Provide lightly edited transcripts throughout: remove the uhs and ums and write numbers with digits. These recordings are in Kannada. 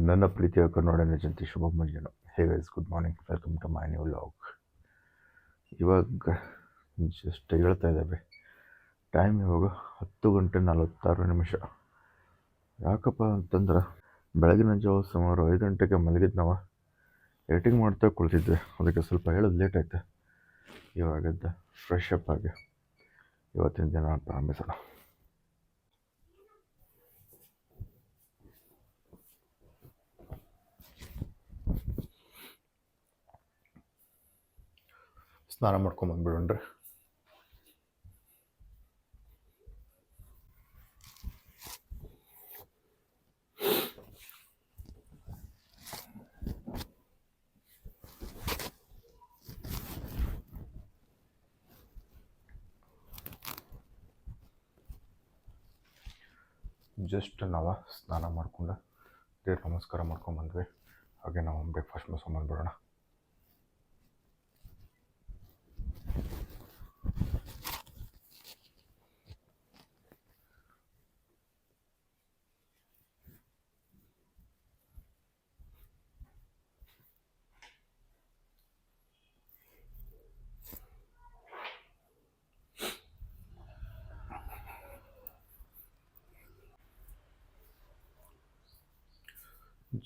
ನನ್ನ ಪ್ರೀತಿಯ ಕನ್ನಡ ಜನತೆ ಶುಭ ಮುಂಜಾನೆ. Hey guys, good morning, welcome to my new vlog. ಇವಾಗ ಜಸ್ಟ್ ಹೇಳ್ತಾ ಇದ್ದಾವೆ, ಟೈಮ್ ಇವಾಗ 10:46. ಯಾಕಪ್ಪ ಅಂತಂದ್ರೆ ಬೆಳಗಿನ ಜಾವ ಸುಮಾರು 5 ಗಂಟೆಗೆ ಮಲಗಿದ್ದು ನಾವು ಎಡಿಟಿಂಗ್ ಮಾಡ್ತಾ ಕುಳಿತಿದ್ವಿ. ಅದಕ್ಕೆ ಸ್ವಲ್ಪ ಹೇಳೋದು ಲೇಟ್ ಆಯ್ತು. ಇವಾಗದ್ದು ಫ್ರೆಶ್ ಅಪ್ ಆಗಿ ಇವತ್ತಿನ ದಿನ ಪ್ರಾರಂಭಿಸೋಣ. ಸ್ನಾನ ಮಾಡ್ಕೊಂಬಂದ್ಬಿಡೋಣ್ರಿ. ಜಸ್ಟ್ ನಾವು ಸ್ನಾನ ಮಾಡ್ಕೊಂಡು ದೇವ್ರ ನಮಸ್ಕಾರ ಮಾಡ್ಕೊಂಬಂದ್ವಿ. ಹಾಗೆ ನಾವು ಬ್ರೇಕ್ಫಾಸ್ಟ್ ಮಾಡ್ಕೊಂಬಂದ್ಬಿಡೋಣ.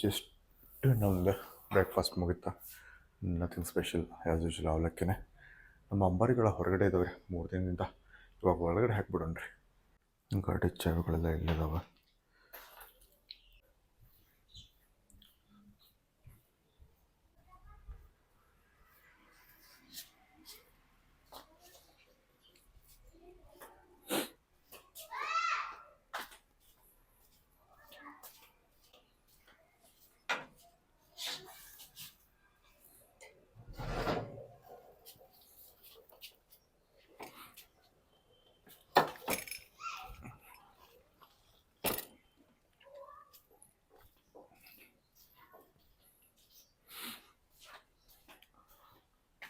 ಜಸ್ಟ್ ನಮ್ಮದು ಬ್ರೇಕ್ಫಾಸ್ಟ್ ಮುಗಿತಾ, ನಥಿಂಗ್ ಸ್ಪೆಷಲ್, ಆ್ಯಸ್ ಯೂಶುವಲ್ ಅವಲಕ್ಕಿನೇ. ನಮ್ಮ ಅಂಬಾರಿಗಳ ಹೊರಗಡೆ ಇದ್ದಾವೆ 3 ದಿನದಿಂದ. ಇವಾಗ ಒಳಗಡೆ ಹಾಕ್ಬಿಡೋಣ್ರಿ. ಗಾಡಿ ಚಾವಿಗಳೆಲ್ಲ ಇಲ್ಲಿದ್ದಾವೆ.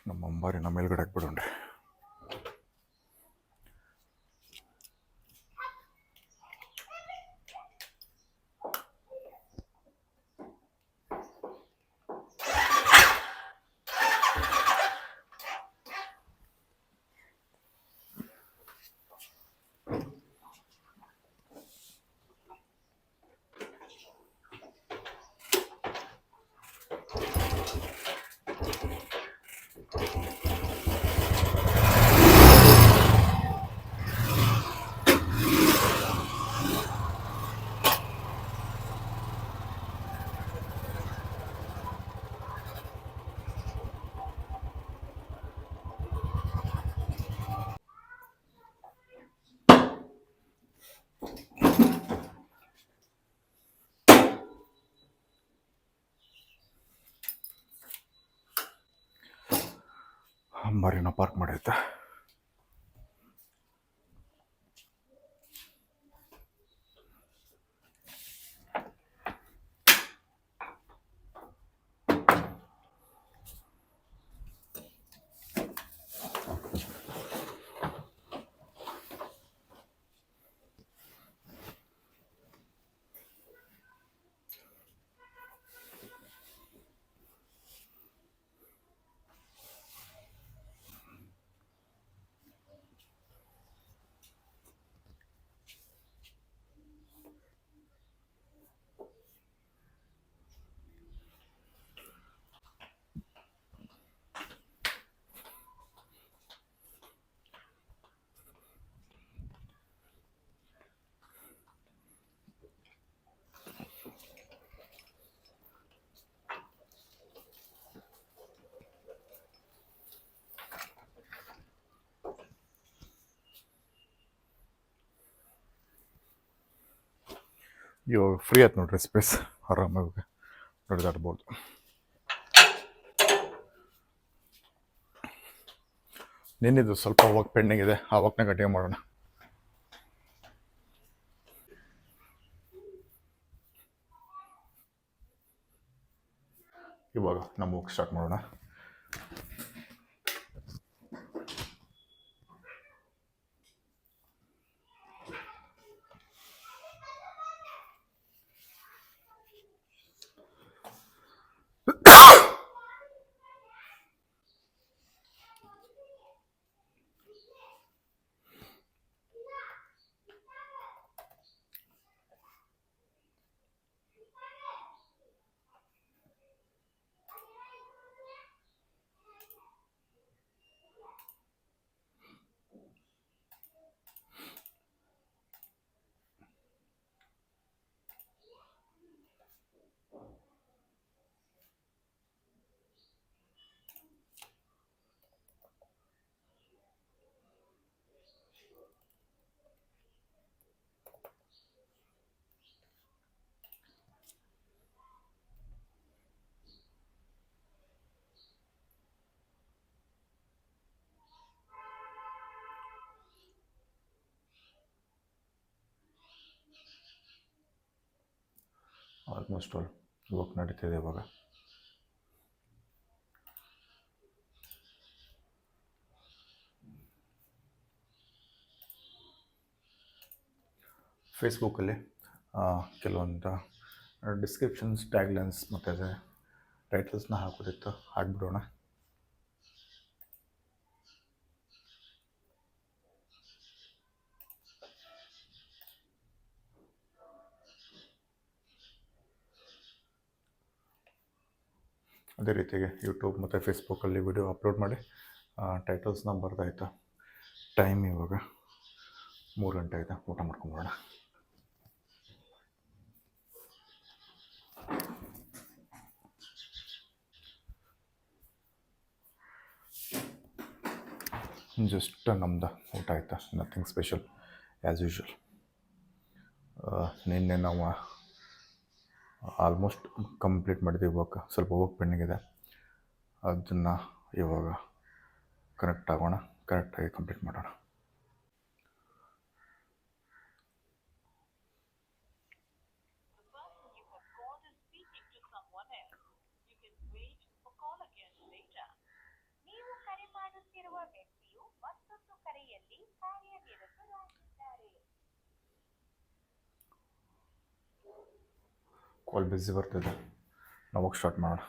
ನಮ್ಮ ಅಂಬಾರಿನ ಮೇಲ್ಗಡೆ ಹಾಕ್ಬಿಡೋಣ್ರಿ. ಅಂಬಾರಿನ ಪಾರ್ಕ್ ಮಾಡೈತೆ. ಇವಾಗ ಫ್ರೀ ಆಯ್ತು ನೋಡ್ರಿ ಸ್ಪೇಸ್, ಆರಾಮಾಗಿ ನಡೆದಾಡ್ಬೋದು. ನಿನ್ನಿದು ಸ್ವಲ್ಪ ವರ್ಕ್ ಪೆಂಡಿಂಗ್ ಇದೆ, ಆ ವರ್ಕ್ನ ಕಂಟಿನ್ಯೂ ಮಾಡೋಣ. ಇವಾಗ ನಮ್ಮ ವರ್ಕ್ ಸ್ಟಾರ್ಟ್ ಮಾಡೋಣ. ಆಲ್ಮೋಸ್ಟ್ ಆಲ್ ವರ್ಕ್ ನಡೀತಿದೆ ಇವಾಗ. ಫೇಸ್ಬುಕ್ಕಲ್ಲಿ ಕೆಲವೊಂದು ಡಿಸ್ಕ್ರಿಪ್ಷನ್ಸ್, ಟ್ಯಾಗ್ಲೈನ್ಸ್ ಮತ್ತು ಅದೇ ಟೈಟಲ್ಸ್ನ ಹಾಕೋದಿತ್ತು, ಹಾಕ್ಬಿಡೋಣ. ಅದೇ ರೀತಿಗೆ ಯೂಟ್ಯೂಬ್ ಮತ್ತು ಫೇಸ್ಬುಕ್ಕಲ್ಲಿ ವಿಡಿಯೋ ಅಪ್ಲೋಡ್ ಮಾಡಿ ಟೈಟಲ್ಸ್ನ ಬರ್ದಾಯ್ತು. ಟೈಮ್ ಇವಾಗ 3 ಗಂಟೆ ಆಯಿತು. ಊಟ ಮಾಡ್ಕೊಂಬರೋಣ. ಜಸ್ಟ್ ನಮ್ದು ಊಟ ಆಯಿತಾ, ನಥಿಂಗ್ ಸ್ಪೆಷಲ್ ಆ್ಯಸ್ ಯೂಶ್ವಲ್. ನಿನ್ನೆ ನಾವು ಆಲ್ಮೋಸ್ಟ್ ಕಂಪ್ಲೀಟ್ ಮಾಡಿದ್ದೀವಿ ವರ್ಕ್. ಸ್ವಲ್ಪ ವರ್ಕ್ ಪೆಂಡಿಂಗ್ ಇದೆ, ಅದನ್ನು ಇವಾಗ ಕರೆಕ್ಟಾಗಿ ಕಂಪ್ಲೀಟ್ ಮಾಡೋಣ. ಕಾಲ್ ಬಿಸಿ ಬರ್ತಿದೆ, ನಾವು ವರ್ಕ್ ಸ್ಟಾರ್ಟ್ ಮಾಡೋಣ.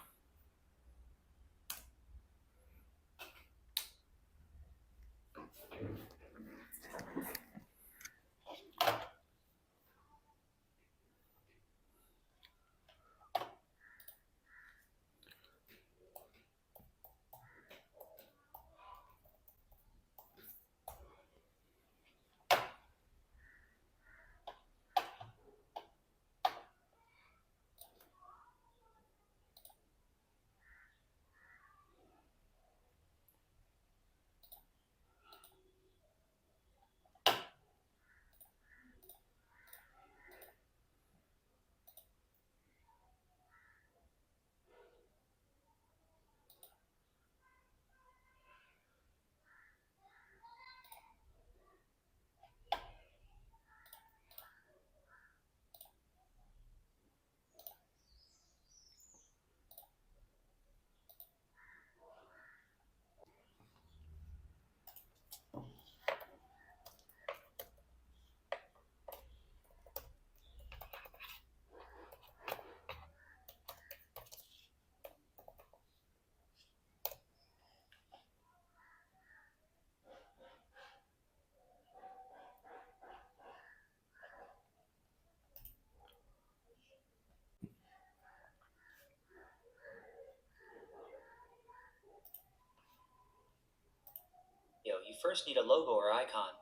You first need a logo or icon.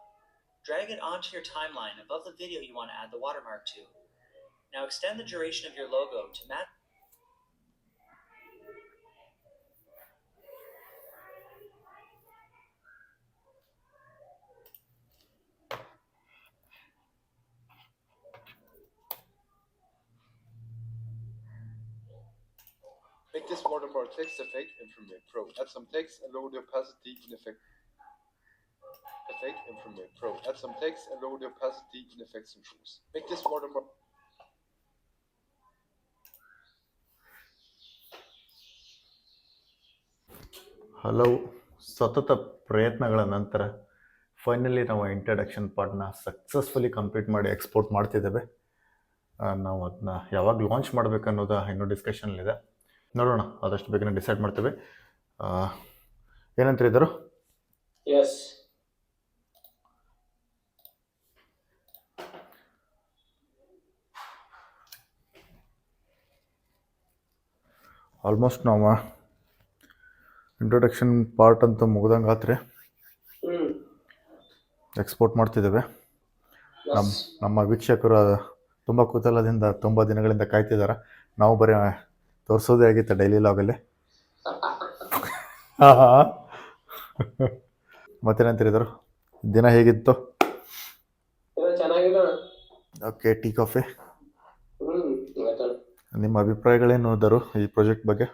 Drag it onto your timeline above the video you want to add the watermark to. Now extend the duration of your logo to match. Make this watermark text effect in Premiere Pro. Add some text and lower the opacity in effect in Premiere Pro. Add some text and lower the opacity in effects and tools. Make this watermark. ಹಲವು ಸತತ ಪ್ರಯತ್ನಗಳ ನಂತರ ಫೈನಲಿ ನಾವು ಇಂಟ್ರಡಕ್ಷನ್ ಪಾರ್ಟ್ನ ಸಕ್ಸಸ್ಫುಲಿ ಕಂಪ್ಲೀಟ್ ಮಾಡಿ ಎಕ್ಸ್ಪೋರ್ಟ್ ಮಾಡ್ತಿದ್ದೇವೆ. ನಾವು ಅದನ್ನ ಯಾವಾಗ ಲಾಂಚ್ ಮಾಡಬೇಕನ್ನೋದು ಇನ್ನೂ ಡಿಸ್ಕಷನ್ಲಿದೆ. ನೋಡೋಣ, ಆದಷ್ಟು ಬೇಗನೆ ಡಿಸೈಡ್ ಮಾಡ್ತೇವೆ. ಏನಂತೀರಿದರು? ಎಸ್. ಆಲ್ಮೋಸ್ಟ್ ನಾವು ಇಂಟ್ರೊಡಕ್ಷನ್ ಪಾರ್ಟ್ ಅಂತೂ ಮುಗ್ದಂಗೆ ಆತ್ರಿ. ಎಕ್ಸ್ಪೋರ್ಟ್ ಮಾಡ್ತಿದ್ದೇವೆ. ನಮ್ಮ ವೀಕ್ಷಕರು ತುಂಬ ಕುತೂಹಲದಿಂದ ತುಂಬ ದಿನಗಳಿಂದ ಕಾಯ್ತಿದ್ದಾರೆ. ನಾವು ಬರೀ ತೋರಿಸೋದೇ ಆಗಿತ್ತು ಡೈಲಿ ಲಾಗಲ್ಲಿ. ಮತ್ತೇನಂತೀರಿದರು? ದಿನ ಹೇಗಿತ್ತು? Okay, tea coffee. ನಿಮ್ಮ ಅಭಿಪ್ರಾಯಗಳೇನು ಇದ್ದರು ಈ ಪ್ರಾಜೆಕ್ಟ್ ಬಗ್ಗೆ?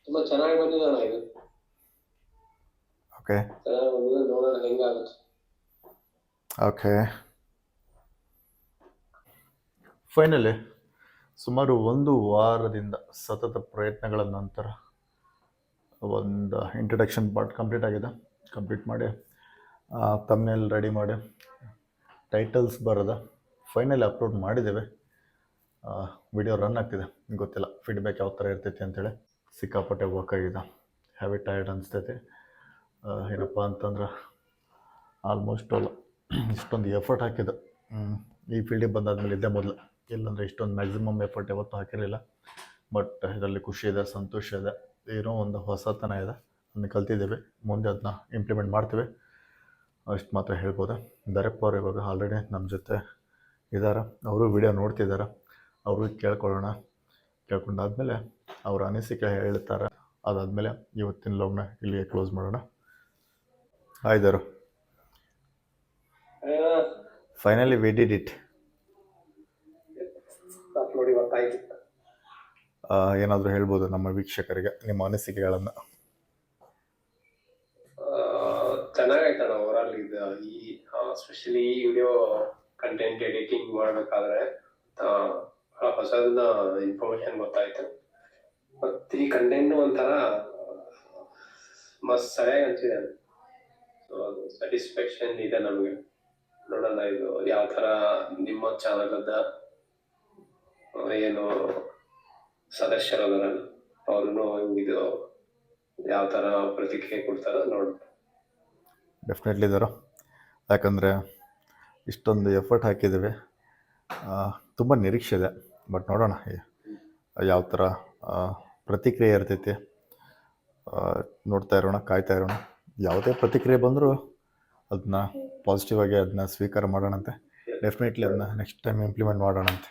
ತುಂಬಾ ಚೆನ್ನಾಗಿ ಬಂದಿದೆ ಅಣ್ಣ ಇದು. ಓಕೆ ನೋಡೋಣ ಹೆಂಗಾಗುತ್ತೆ. ಓಕೆ, ಫೈನಲಿ ಸುಮಾರು 1 ವಾರದಿಂದ ಸತತ ಪ್ರಯತ್ನಗಳ ನಂತರ ಒಂದು ಇಂಟ್ರಡಕ್ಷನ್ ಪಾರ್ಟ್ ಕಂಪ್ಲೀಟ್ ಮಾಡಿ ತಮ್ನೇಲ್ ರೆಡಿ ಮಾಡಿ ಟೈಟಲ್ಸ್ ಬರೋದ ಫೈನಲಿ ಅಪ್ಲೋಡ್ ಮಾಡಿದ್ದೇವೆ. ವಿಡಿಯೋ ರನ್ ಆಗ್ತಿದೆ, ಗೊತ್ತಿಲ್ಲ ಫೀಡ್ಬ್ಯಾಕ್ ಯಾವ ಥರ ಇರ್ತೈತಿ ಅಂಥೇಳಿ. ಸಿಕ್ಕಾಪಟ್ಟೆ ವರ್ಕ್ ಆಗಿದೆ, ಹ್ಯಾವಿ ಟೈರ್ಡ್ ಅನಿಸ್ತೈತಿ. ಏನಪ್ಪ ಅಂತಂದ್ರೆ ಆಲ್ಮೋಸ್ಟ್ ಆಲ್ ಇಷ್ಟೊಂದು ಎಫರ್ಟ್ ಹಾಕಿದ್ದು ಈ ಫೀಲ್ಡಿಗೆ ಬಂದಾದ್ಮೇಲೆ ಇದ್ದೇ ಮೊದಲು. ಇಲ್ಲಾಂದರೆ ಇಷ್ಟೊಂದು ಮ್ಯಾಕ್ಸಿಮಮ್ ಎಫರ್ಟ್ ಯಾವತ್ತೂ ಹಾಕಿರಲಿಲ್ಲ. ಬಟ್ ಇದರಲ್ಲಿ ಖುಷಿ ಇದೆ, ಸಂತೋಷ ಇದೆ, ಏನೋ ಒಂದು ಹೊಸತನ ಇದೆ, ಅದನ್ನು ಕಲ್ತಿದ್ದೇವೆ. ಮುಂದೆ ಅದನ್ನ ಇಂಪ್ಲಿಮೆಂಟ್ ಮಾಡ್ತೀವಿ, ಅಷ್ಟು ಮಾತ್ರ ಹೇಳ್ಬೋದು. ದರಪ್ಪ ಅವರು ಇವಾಗ ಆಲ್ರೆಡಿ ನಮ್ಮ ಜೊತೆ ಇದ್ದಾರೆ, ಅವರು ವಿಡಿಯೋ ನೋಡ್ತಿದ್ದಾರೆ. ಅವ್ರಿಗೆ ಕೇಳ್ಕೊಂಡಾದ್ಮೇಲೆ ಅವ್ರ ಅನಿಸಿಕೆ ಹೇಳ್ತಾರೆ. ಅದಾದಮೇಲೆ ಇವತ್ತಿನ ಲಾಗ್ನ ಇಲ್ಲಿಗೆ ಕ್ಲೋಸ್ ಮಾಡೋಣ. ಆಯ್ದರು, finally we did it. Upload ಇವತ್ತಾಯ್ತು. ಏನಾದರೂ ಹೇಳ್ಬೋದು ನಮ್ಮ ವೀಕ್ಷಕರಿಗೆ ನಿಮ್ಮ ಅನಿಸಿಕೆಗಳನ್ನು? ಚೆನ್ನಾಗೈತಣ್ಣ ಓವರಾಲ್. ಇದು ಈ ಸ್ಪೆಷಲಿ ಈ ವಿಡಿಯೋ ಕಂಟೆಂಟ್ ಎಡಿಟಿಂಗ್ ಮಾಡ್ಬೇಕಾದ್ರೆ ಹೊಸದನ್ನ ಇನ್ಫಾರ್ಮೇಶನ್ ಗೊತ್ತಾಯ್ತು. ಮತ್ತೆ ಈ ಕಂಟೆಂಟ್ ಒಂಥರ ಮಸ್ತ್ ಸರಿಯಾಗಿ ಅನ್ಸಿದೆ. ಸೊ ಅದು ಸ್ಯಾಟಿಸ್ಫ್ಯಾಕ್ಷನ್ ಇದೆ ನಮಗೆ. ನೋಡೋಣ ಇದು ಯಾವ ಥರ ನಿಮ್ಮ ಚಾನಲದ ಏನು ಸದಸ್ಯರದಾರಲ್ಲ ಅವ್ರೂ ಇದು ಯಾವ ಥರ ಪ್ರತಿಕ್ರಿಯೆ ಕೊಡ್ತಾರ ನೋಡೋಣ. ಡೆಫಿನೆಟ್ಲಿ ಇದ್ದಾರೆ, ಯಾಕಂದರೆ ಇಷ್ಟೊಂದು ಎಫರ್ಟ್ ಹಾಕಿದ್ದೀವಿ, ತುಂಬ ನಿರೀಕ್ಷೆ ಇದೆ. ಬಟ್ ನೋಡೋಣ ಯಾವ ಥರ ಪ್ರತಿಕ್ರಿಯೆ ಇರ್ತೈತಿ. ನೋಡ್ತಾ ಇರೋಣ, ಕಾಯ್ತಾ ಇರೋಣ. ಯಾವುದೇ ಪ್ರತಿಕ್ರಿಯೆ ಬಂದರೂ ಅದನ್ನ ಪಾಸಿಟಿವ್ ಆಗಿ ಅದನ್ನ ಸ್ವೀಕಾರ ಮಾಡೋಣಂತೆ. ಡೆಫಿನೆಟ್ಲಿ ಅದನ್ನ ನೆಕ್ಸ್ಟ್ ಟೈಮ್ ಇಂಪ್ಲಿಮೆಂಟ್ ಮಾಡೋಣಂತೆ.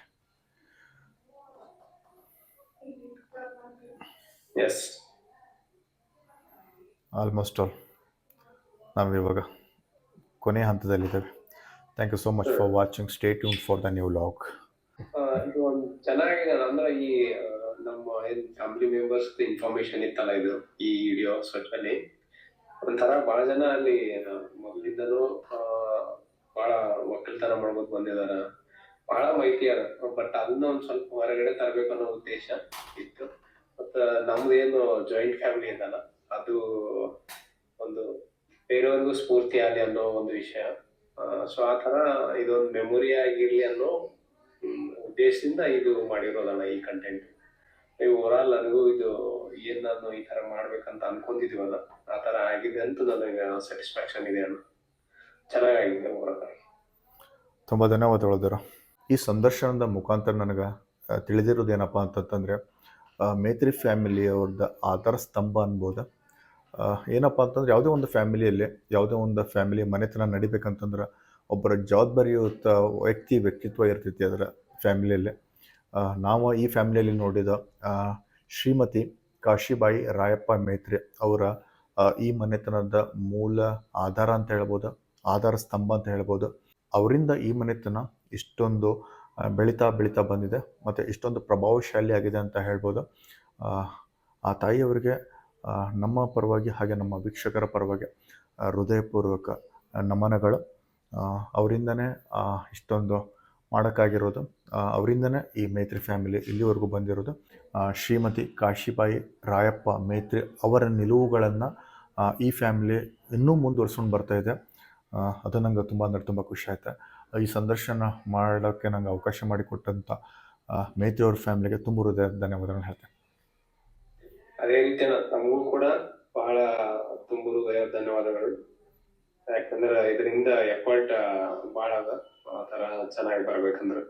ಎಸ್, ಆಲ್ಮೋಸ್ಟ್ ಆಲ್ ನಾವಿವಾಗ ಕೊನೆಯ ಹಂತದಲ್ಲಿದ್ದೇವೆ. Thank you so much for watching. Stay tuned for the new log. ಇದು ಒಂದು ಚೆನ್ನಾಗಿದೆ ಅಂದ್ರೆ ಈ ನಮ್ಮ ಏನ್ ಫ್ಯಾಮಿಲಿ ಮೆಂಬರ್ಸ್ ಇನ್ಫಾರ್ಮೇಶನ್ ಇತ್ತಲ್ಲ ಇದು ಈ ವಿಡಿಯೋ ಅಲ್ಲಿ ಒಂಥರ ಬಹಳ ಜನ ಅಲ್ಲಿ ಮೊದಲಿಂದನೂ ಬಹಳ ಒಕ್ಕಲ್ತನ ಮಾಡ್ಬೋದು ಬಂದಿದಾರ, ಬಹಳ ಮಾಹಿತಿ ಅದ. ಬಟ್ ಅದನ್ನ ಒಂದ್ ಸ್ವಲ್ಪ ಹೊರಗಡೆ ತರಬೇಕು ಅನ್ನೋ ಉದ್ದೇಶ ಇತ್ತು. ಮತ್ತ ನಮ್ದೇನು ಜಾಯಿಂಟ್ ಫ್ಯಾಮಿಲಿ ಇದಲ್ಲ, ಅದು ಒಂದು ಬೇರೆಯವ್ರಿಗೂ ಸ್ಫೂರ್ತಿ ಆಗಲಿ ಅನ್ನೋ ಒಂದು ವಿಷಯ. ಸೊ ಆ ತರ ಇದೊಂದು ಮೆಮೊರಿ ಆಗಿರ್ಲಿ ಅನ್ನೋ ಉದ್ದೇಶದಿಂದ ಇದು ಮಾಡಿರೋದಣ್ಣ ಈ ಕಂಟೆಂಟ್. ಓವರಾಲ್ ನನಗೂ ಇದು ಏನ್ ನಾನು ಈ ತರ ಮಾಡ್ಬೇಕಂತ ಅನ್ಕೊಂಡಿದೀವಲ್ಲ ಆ ತರ ಆಗಿದೆ ಅಂತ ನನಗೆ ಸ್ಯಾಟಿಸ್ಫ್ಯಾಕ್ಷನ್ ಇದೆ ಅಣ್ಣ. ಚೆನ್ನಾಗಿದೆ ಓವರಾಲ್. ತುಂಬ ಧನ್ಯವಾದಗಳು. ಈ ಸಂದರ್ಶನದ ಮುಖಾಂತರ ನನಗೆ ತಿಳಿದಿರೋದೇನಪ್ಪ ಅಂತಂತಂದರೆ ಮೇತ್ರಿ ಫ್ಯಾಮಿಲಿ ಅವ್ರದ್ದು ಆಧಾರ ಸ್ತಂಭ ಅನ್ಬೋದು. ಏನಪ್ಪ ಅಂತಂದ್ರೆ ಯಾವುದೇ ಒಂದು ಫ್ಯಾಮಿಲಿಯಲ್ಲಿ ಯಾವುದೇ ಒಂದು ಫ್ಯಾಮಿಲಿ ಮನೆತನ ನಡಿಬೇಕಂತಂದ್ರೆ ಒಬ್ಬರ ಜವಾಬ್ದಾರಿಯುತ ವ್ಯಕ್ತಿತ್ವ ಇರ್ತೈತಿ ಅದರ ಫ್ಯಾಮಿಲಿಯಲ್ಲಿ. ನಾವು ಈ ಫ್ಯಾಮಿಲಿಯಲ್ಲಿ ನೋಡಿದ ಶ್ರೀಮತಿ ಕಾಶಿಬಾಯಿ ರಾಯಪ್ಪ ಮೇತ್ರಿ ಅವರ ಈ ಮನೆತನದ ಮೂಲ ಆಧಾರ ಅಂತ ಹೇಳ್ಬೋದು, ಆಧಾರ ಸ್ತಂಭ ಅಂತ ಹೇಳ್ಬೋದು. ಅವರಿಂದ ಈ ಮನೆತನ ಇಷ್ಟೊಂದು ಬೆಳೀತಾ ಬಂದಿದೆ ಮತ್ತು ಇಷ್ಟೊಂದು ಪ್ರಭಾವಶಾಲಿ ಆಗಿದೆ ಅಂತ ಹೇಳ್ಬೋದು. ಆ ತಾಯಿಯವರಿಗೆ ನಮ್ಮ ಪರವಾಗಿ ಹಾಗೆ ನಮ್ಮ ವೀಕ್ಷಕರ ಪರವಾಗಿ ಹೃದಯಪೂರ್ವಕ ನಮನಗಳು. ಅವರಿಂದನೇ ಇಷ್ಟೊಂದು ಮಾಡೋಕ್ಕಾಗಿರೋದು, ಅವರಿಂದನೇ ಈ ಮೇತ್ರಿ ಫ್ಯಾಮಿಲಿ ಇಲ್ಲಿವರೆಗೂ ಬಂದಿರೋದು. ಶ್ರೀಮತಿ ಕಾಶಿಬಾಯಿ ರಾಯಪ್ಪ ಮೇತ್ರಿ ಅವರ ನಿಲುವುಗಳನ್ನು ಈ ಫ್ಯಾಮಿಲಿ ಇನ್ನೂ ಮುಂದುವರ್ಸ್ಕೊಂಡು ಬರ್ತಾಯಿದೆ. ಅದು ನಂಗೆ ತುಂಬ ಅಂದರೆ ತುಂಬ ಖುಷಿ ಆಯ್ತು. ಈ ಸಂದರ್ಶನ ಮಾಡೋಕ್ಕೆ ನಂಗೆ ಅವಕಾಶ ಮಾಡಿಕೊಟ್ಟಂಥ ಮೇತ್ರಿ ಅವ್ರ ಫ್ಯಾಮಿಲಿಗೆ ತುಂಬ ಹೃದಯ ಧನ್ಯವಾದಗಳನ್ನು ಹೇಳ್ತೇನೆ. ಅದೇ ರೀತಿ ನಮಗೂ ಕೂಡ ಬಹಳ ತುಂಬ ಹೃದಯ ಧನ್ಯವಾದಗಳು. ಯಾಕಂದ್ರೆ ಇದರಿಂದ ಎಫರ್ಟ್ ಭಾಳ ಅದ, ಆ ಥರ ಚೆನ್ನಾಗಿ ಬರ್ಬೇಕಂದ್ರೆ.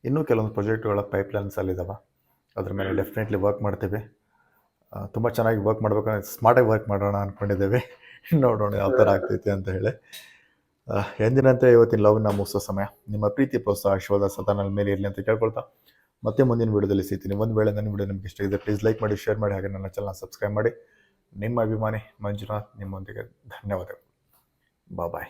ಇನ್ನೂ ಕೆಲವೊಂದು ಪ್ರಾಜೆಕ್ಟ್ಗಳ ಪೈಪ್ಲೈನ್ಸಲ್ಲಿದ್ದಾವೆ, ಅದ್ರ ಮೇಲೆ ಡೆಫಿನೆಟ್ಲಿ ವರ್ಕ್ ಮಾಡ್ತೀವಿ. ತುಂಬ ಚೆನ್ನಾಗಿ ವರ್ಕ್ ಮಾಡ್ಬೇಕಂದ್ರೆ ಸ್ಮಾರ್ಟಾಗಿ ವರ್ಕ್ ಮಾಡೋಣ ಅಂದ್ಕೊಂಡಿದ್ದೇವೆ. ನೋಡೋಣ ಯಾವ ಥರ ಆಗ್ತೈತಿ ಅಂತ ಹೇಳಿ. ಎಂದಿನಂತೆ ಇವತ್ತಿನ ಲಾಗ್ನ ಮುಗಿಸೋ ಸಮಯ. ನಿಮ್ಮ ಪ್ರೀತಿ ಪ್ರೋತ್ಸಾಹ ಆಶೀರ್ವಾದ ಸದಾ ನನ್ನ ಮೇಲೆ ಇರಲಿ ಅಂತ ಕೇಳ್ಕೊಳ್ತಾ ಮತ್ತೆ ಮುಂದಿನ ವಿಡಿಯೋದಲ್ಲಿ ಸಿಗ್ತೀನಿ. ಒಂದು ವೇಳೆ ನನ್ನ ವಿಡಿಯೋ ನಿಮಗೆ ಇಷ್ಟ ಇದೆ ಪ್ಲೀಸ್ ಲೈಕ್ ಮಾಡಿ, ಶೇರ್ ಮಾಡಿ, ಹಾಗೆ ನನ್ನ ಚಾನಲ್ನ ಸಬ್ಸ್ಕ್ರೈಬ್ ಮಾಡಿ. ನಿಮ್ಮ ಅಭಿಮಾನಿ ಮಂಜುನಾಥ್ ನಿಮ್ಮೊಂದಿಗೆ. ಧನ್ಯವಾದಗಳು. ಬಾಯ್.